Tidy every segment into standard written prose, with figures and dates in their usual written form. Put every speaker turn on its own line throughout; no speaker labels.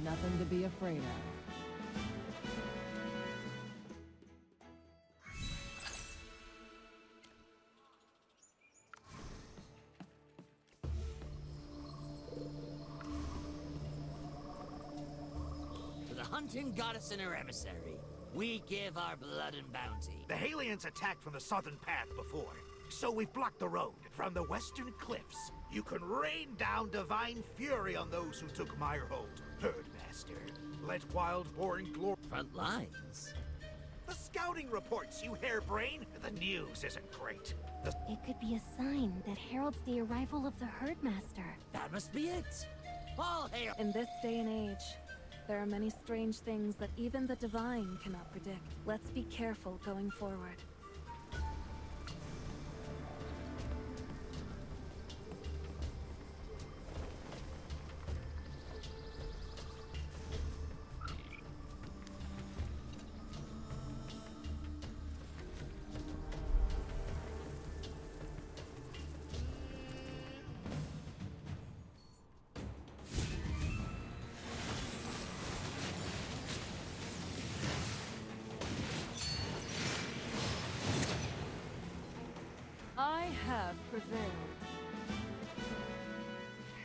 nothing to be afraid of.
To the hunting goddess and her emissary, we give our blood and bounty.
The Halians attacked from the southern path before, so we've blocked the road. From the western cliffs, you can rain down divine fury on those who took Meyerhold. Herdmaster, let Wildborn glory.
Front lines?
The scouting reports, you harebrain. The news isn't great.
It could be a sign that heralds the arrival of the Herdmaster.
That must be it. All hail!
In this day and age, there are many strange things that even the divine cannot predict. Let's be careful going forward.
I have prevailed.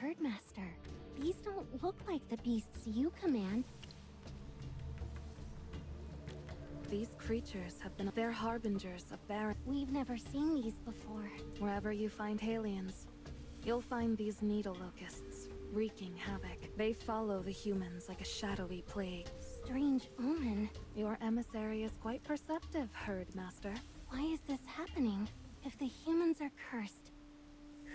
Herdmaster, these don't look like the beasts you command.
These creatures have been their harbingers of barren.
We've never seen these before.
Wherever you find Halians, you'll find these needle locusts, wreaking havoc. They follow the humans like a shadowy plague.
Strange omen.
Your emissary is quite perceptive, Herdmaster.
Why is this happening? If the humans are cursed,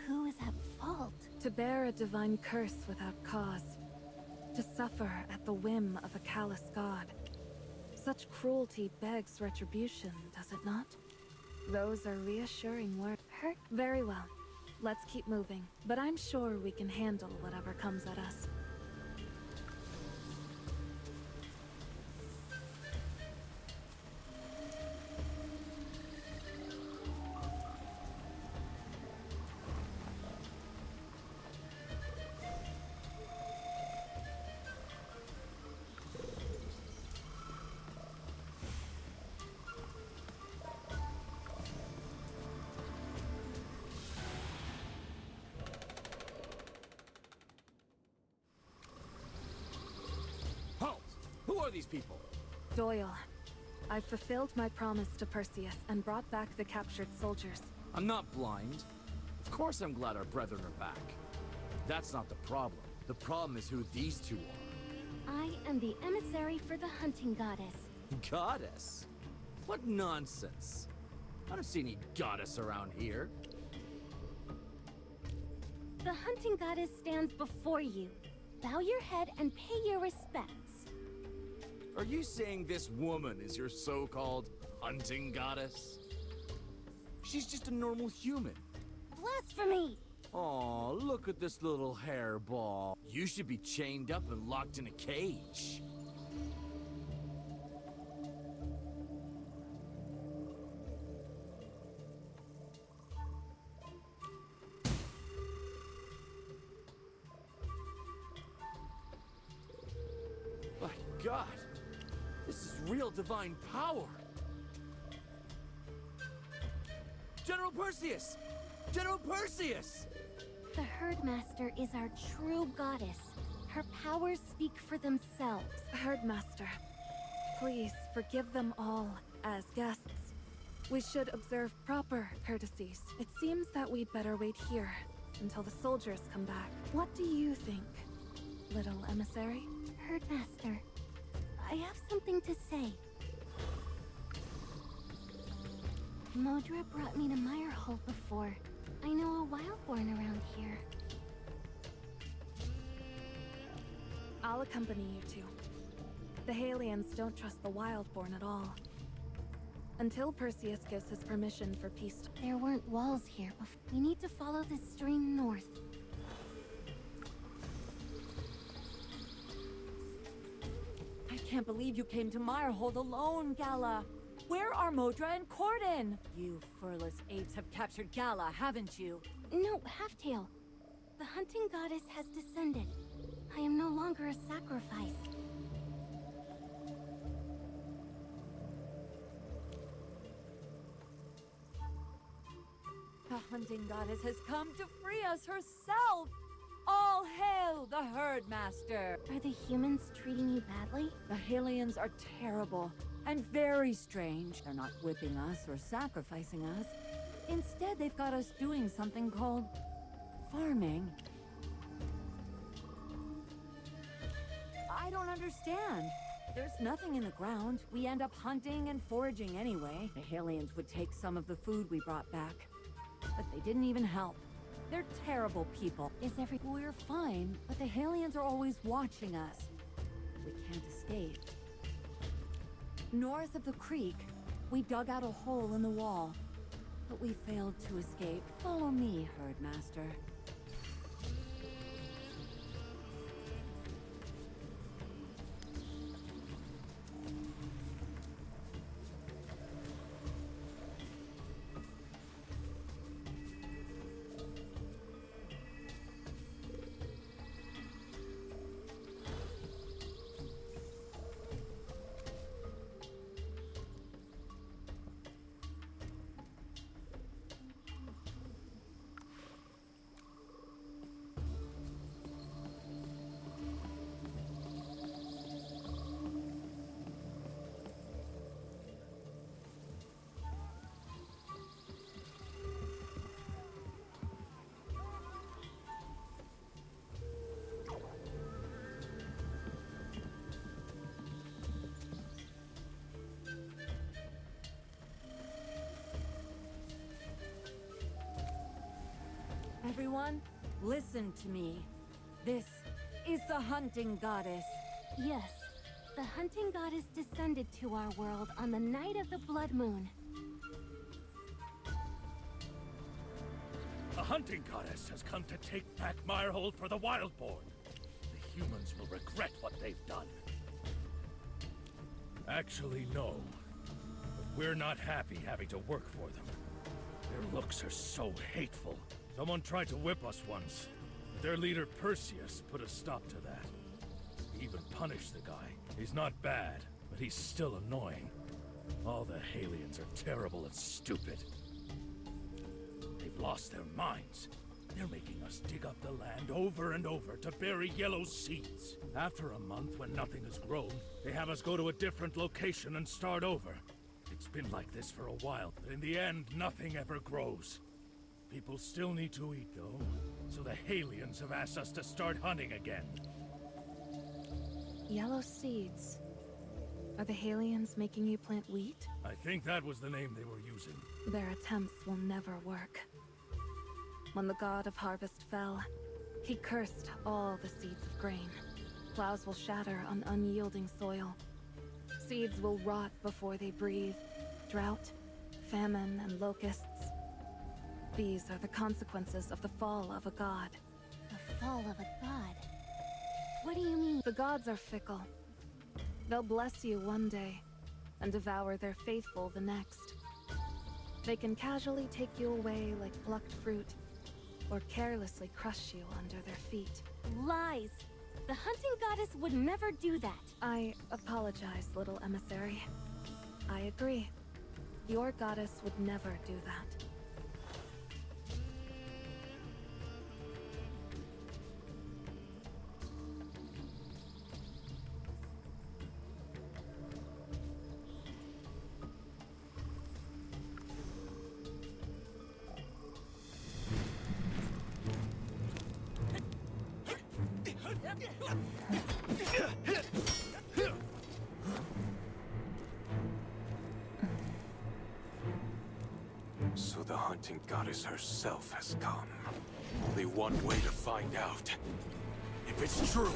who is at fault?
To bear a divine curse without cause. To suffer at the whim of a callous god. Such cruelty begs retribution, does it not? Those are reassuring words.
Hurt?
Very well. Let's keep moving. But I'm sure we can handle whatever comes at us.
Halt! Who are these people?
Doyle, I've fulfilled my promise to Perseus and brought back the captured soldiers.
I'm not blind. Of course I'm glad our brethren are back. That's not the problem. The problem is who these two are.
I am the emissary for the hunting goddess.
Goddess? What nonsense. I don't see any goddess around here.
The hunting goddess stands before you. Bow your head and pay your respects.
Are you saying this woman is your so-called hunting goddess? She's just a normal human.
Blasphemy!
Aw, look at this little hairball. You should be chained up and locked in a cage. My God, this is real divine power. General Perseus! General Perseus!
The Herdmaster is our true goddess. Her powers speak for themselves.
Herdmaster, please forgive them all as guests. We should observe proper courtesies. It seems that we'd better wait here until the soldiers come back. What do you think, little emissary?
Herdmaster, I have something to say. Modra brought me to Meyerhold before. I know a Wildborn around here.
I'll accompany you two. The Halians don't trust the Wildborn at all. Until Perseus gives his permission for peace.
There weren't walls here before. We need to follow this stream north.
I can't believe you came to Meyerhold alone, Gala. Where are Modra and Corden? You furless apes have captured Gala, haven't you?
No, Halftail. The hunting goddess has descended. I am no longer a sacrifice.
hunting goddess has come to free us herself! All hail the Herdmaster!
Are the humans treating you badly?
The aliens are terrible and very strange. They're not whipping us or sacrificing us. Instead, they've got us doing something called farming. I don't understand. There's nothing in the ground. We end up hunting and foraging anyway. The aliens would take some of the food we brought back, but they didn't even help. They're terrible people. We're fine, but the aliens are always watching us. We can't escape. North of the creek, we dug out a hole in the wall, but we failed to escape. Follow me, Herdmaster. Everyone, listen to me. This is the hunting goddess.
Yes. The hunting goddess descended to our world on the night of the blood moon.
The hunting goddess has come to take back Mirehold for the Wildborn. The humans will regret what they've done. Actually, no. But we're not happy having to work for them. Their looks are so hateful. Someone tried to whip us once, but their leader Perseus put a stop to that. He even punished the guy. He's not bad, but he's still annoying. All the aliens are terrible and stupid. They've lost their minds. They're making us dig up the land over and over to bury yellow seeds. After a month, when nothing has grown, they have us go to a different location and start over. It's been like this for a while, but in the end, nothing ever grows. People still need to eat, though, so the aliens have asked us to start hunting again.
Yellow seeds. Are the aliens making you plant wheat?
I think that was the name they were using.
Their attempts will never work. When the god of harvest fell, he cursed all the seeds of grain. Plows will shatter on unyielding soil. Seeds will rot before they breathe. Drought, famine, and locusts. These are the consequences of the fall of a god.
The fall of a god? What do you mean?
The gods are fickle. They'll bless you one day, and devour their faithful the next. They can casually take you away like plucked fruit, or carelessly crush you under their feet.
Lies! The hunting goddess would never do that.
I apologize, little emissary. I agree. Your goddess would never do that.
So the hunting goddess herself has come. Only one way to find out. If it's true.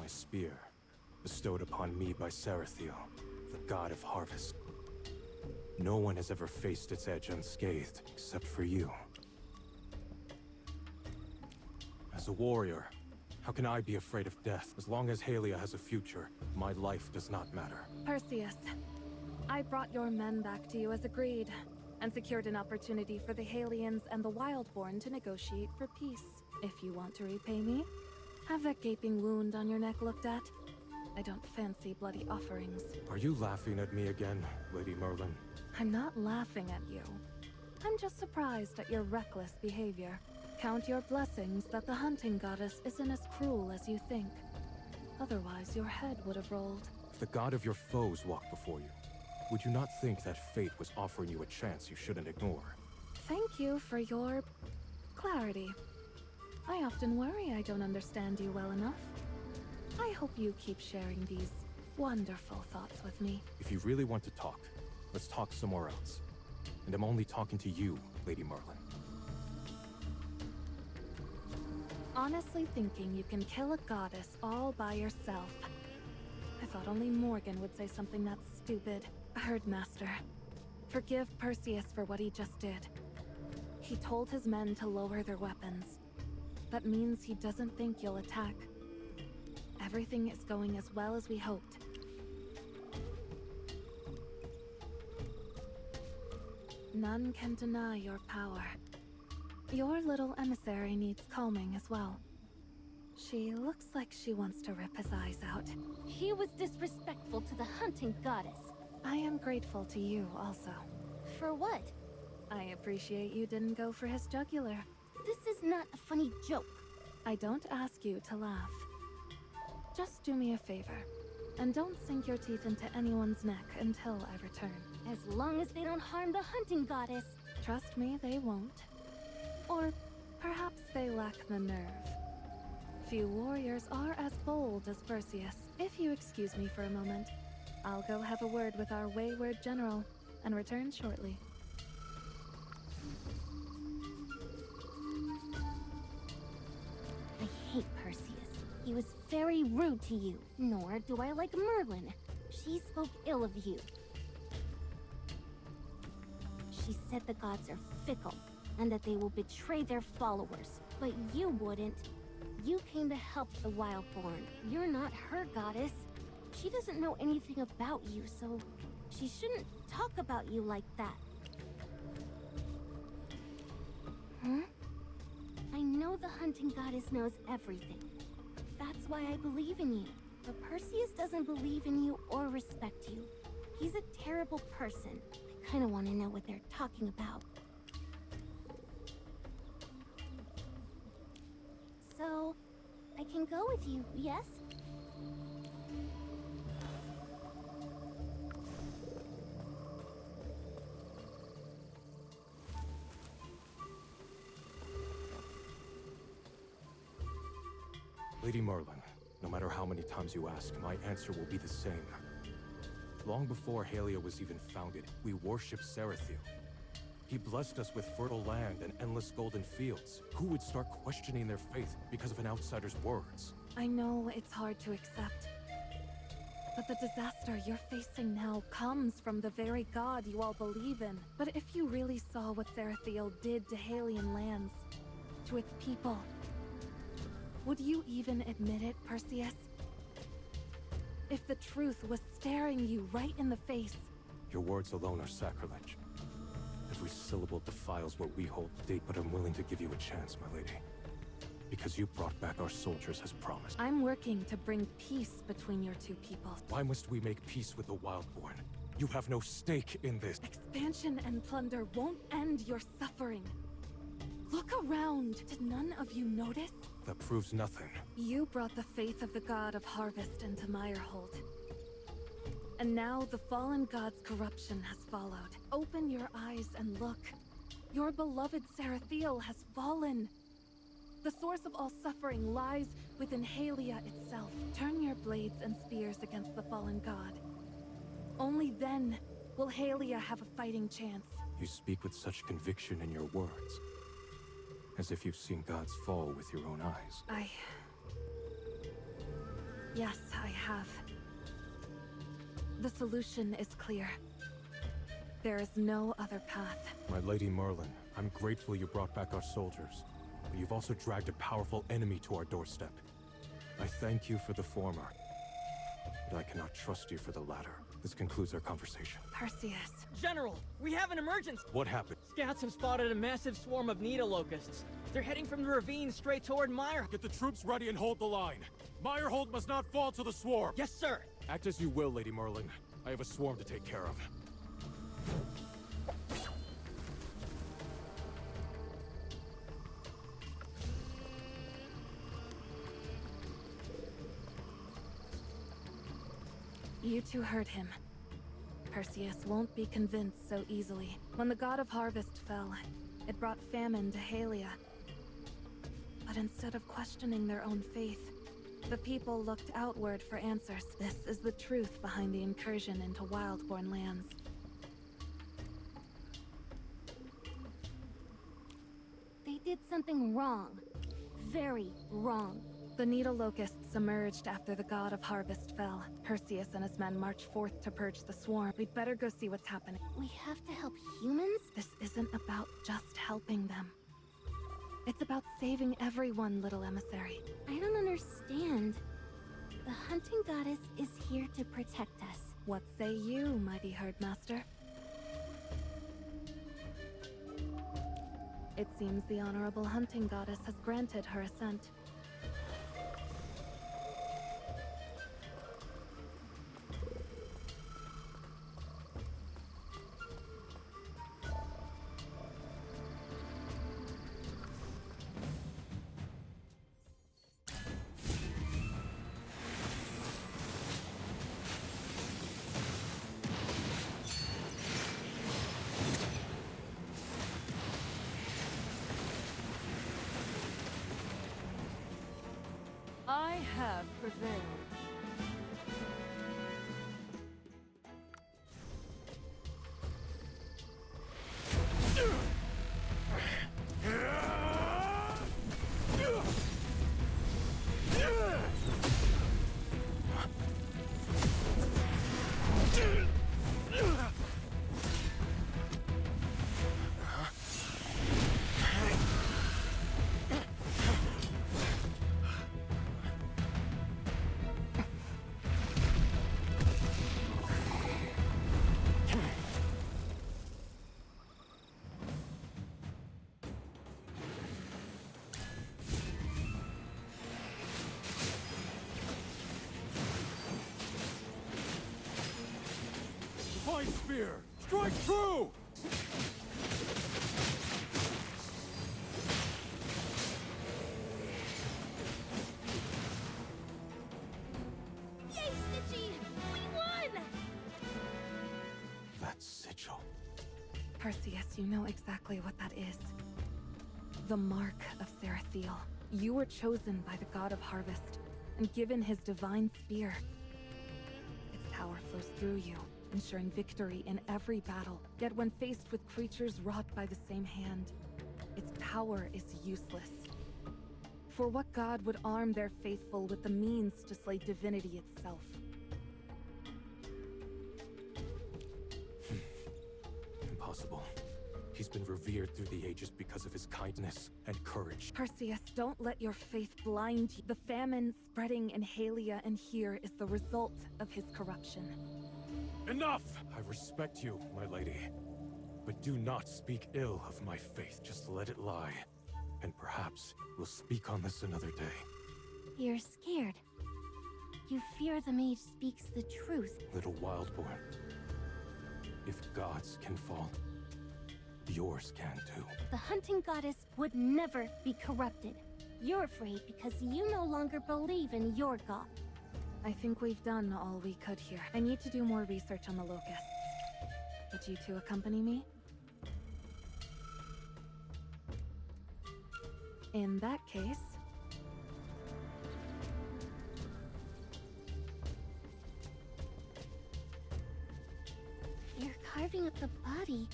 Spear, bestowed upon me by Sarathiel, the god of harvest. No one has ever faced its edge unscathed, except for you. As a warrior, how can I be afraid of death? As long as Halia has a future, my life does not matter.
Perseus, I brought your men back to you as agreed, and secured an opportunity for the Halians and the Wildborn to negotiate for peace. If you want to repay me, have that gaping wound on your neck looked at. I don't fancy bloody offerings.
Are you laughing at me again, Lady Merlin?
I'm not laughing at you. I'm just surprised at your reckless behavior. Count your blessings that the hunting goddess isn't as cruel as you think. Otherwise, your head would have rolled.
If the god of your foes walked before you, would you not think that fate was offering you a chance you shouldn't ignore?
Thank you for your clarity. I often worry I don't understand you well enough. I hope you keep sharing these wonderful thoughts with me.
If you really want to talk, let's talk somewhere else. And I'm only talking to you, Lady Merlin.
Honestly thinking you can kill a goddess all by yourself. I thought only Morgan would say something that stupid. Herdmaster, forgive Perseus for what he just did. He told his men to lower their weapons. That means he doesn't think you'll attack. Everything is going as well as we hoped. None can deny your power. Your little emissary needs calming as well. She looks like she wants to rip his eyes out.
He was disrespectful to the hunting goddess.
I am grateful to you also.
For what?
I appreciate you didn't go for his jugular.
This is not a funny joke.
I don't ask you to laugh. Just do me a favor, and don't sink your teeth into anyone's neck until I return.
As long as they don't harm the hunting goddess.
Trust me, they won't. Or perhaps they lack the nerve. Few warriors are as bold as Perseus. If you excuse me for a moment, I'll go have a word with our wayward general and return shortly.
I hate Perseus. He was very rude to you. Nor do I like Merlin. She spoke ill of you. She said the gods are fickle, and that they will betray their followers. But you wouldn't. You came to help the Wildborn. You're not her goddess. She doesn't know anything about you, so she shouldn't talk about you like that. Huh? I know the hunting goddess knows everything. That's why I believe in you. But Perseus doesn't believe in you or respect you. He's a terrible person. I kinda wanna know what they're talking about. So, I can go with you, yes?
Lady Merlin, no matter how many times you ask, my answer will be the same. Long before Halia was even founded, we worshipped Sarathiel. He blessed us with fertile land and endless golden fields. Who would start questioning their faith because of an outsider's words?
I know it's hard to accept. But the disaster you're facing now comes from the very god you all believe in. But if you really saw what Sarathiel did to Halian lands, to its people, would you even admit it, Perseus? If the truth was staring you right in the face.
Your words alone are sacrilege. Every syllable defiles what we hold deep, but I'm willing to give you a chance, my lady. Because you brought back our soldiers as promised.
I'm working to bring peace between your two people.
Why must we make peace with the Wildborn? You have no stake in this.
Expansion and plunder won't end your suffering. Look around. Did none of you notice?
That proves nothing.
You brought the faith of the god of harvest into Meyerhold. And now the fallen god's corruption has followed. Open your eyes and look. Your beloved Sarathiel has fallen. The source of all suffering lies within Halia itself. Turn your blades and spears against the fallen god. Only then will Halia have a fighting chance.
You speak with such conviction in your words. As if you've seen gods fall with your own eyes.
Yes, I have. The solution is clear. There is no other path.
My Lady Merlin, I'm grateful you brought back our soldiers. but you've also dragged a powerful enemy to our doorstep. I thank you for the former, but I cannot trust you for the latter. This concludes our conversation.
Perseus.
General, we have an emergency!
What happened?
Scouts have spotted a massive swarm of needle locusts. They're heading from the ravine straight toward Meyer.
Get the troops ready and hold the line. Meyerhold must not fall to the swarm.
Yes, sir!
Act as you will, Lady Merlin. I have a swarm to take care of.
You two heard him. Perseus won't be convinced so easily. When the god of harvest fell, it brought famine to Halia. But instead of questioning their own faith, the people looked outward for answers. This is the truth behind the incursion into Wildborn lands.
They did something wrong. Very wrong.
The Needle Locusts emerged after the god of harvest fell. Perseus and his men marched forth to purge the swarm. We'd better go see what's happening.
We have to help humans?
This isn't about just helping them. It's about saving everyone, little emissary.
I don't understand. The hunting goddess is here to protect us.
What say you, mighty herdmaster? It seems the honorable hunting goddess has granted her assent.
I have prevailed.
Divine Spear! Strike true!
Yay, Stitchy! We won!
That sigil.
Perseus, you know exactly what that is. The mark of Sarathiel. You were chosen by the god of harvest, and given his divine spear. Its power flows through you, ensuring victory in every battle. Yet when faced with creatures wrought by the same hand, its power is useless. For what god would arm their faithful with the means to slay divinity itself?
Impossible. He's been revered through the ages because of his kindness and courage.
Perseus, don't let your faith blind you. The famine spreading in Halia and here is the result of his corruption.
Enough! I respect you, my lady. But do not speak ill of my faith. Just let it lie. And perhaps we'll speak on this another day.
You're scared. You fear the mage speaks the truth.
Little Wildborn. If gods can fall, yours can too.
The hunting goddess would never be corrupted. You're afraid because you no longer believe in your god.
I think we've done all we could here. I need to do more research on the locusts. Would you two accompany me? In that case...
You're carving up the body.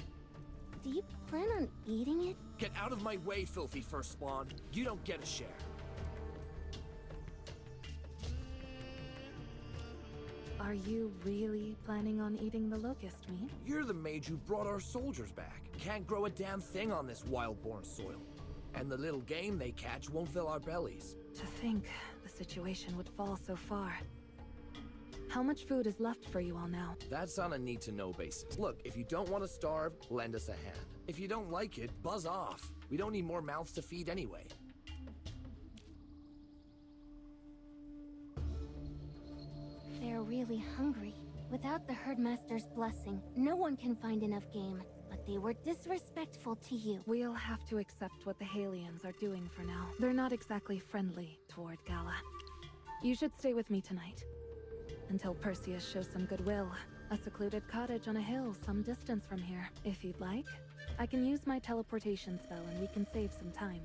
Do you plan on eating it?
Get out of my way, filthy firstborn. You don't get a share.
Are you really planning on eating the locust meat?
You're the mage who brought our soldiers back. Can't grow a damn thing on this wild-born soil. And the little game they catch won't fill our bellies.
To think the situation would fall so far. How much food is left for you all now?
That's on a need-to-know basis. Look, if you don't want to starve, lend us a hand. If you don't like it, buzz off. We don't need more mouths to feed anyway.
They're really hungry. Without the herdmaster's blessing, no one can find enough game. But they were disrespectful to you.
We'll have to accept what the Halians are doing for now. They're not exactly friendly toward Gala. You should stay with me tonight. Until Perseus shows some goodwill. A secluded cottage on a hill some distance from here. If you'd like, I can use my teleportation spell and we can save some time.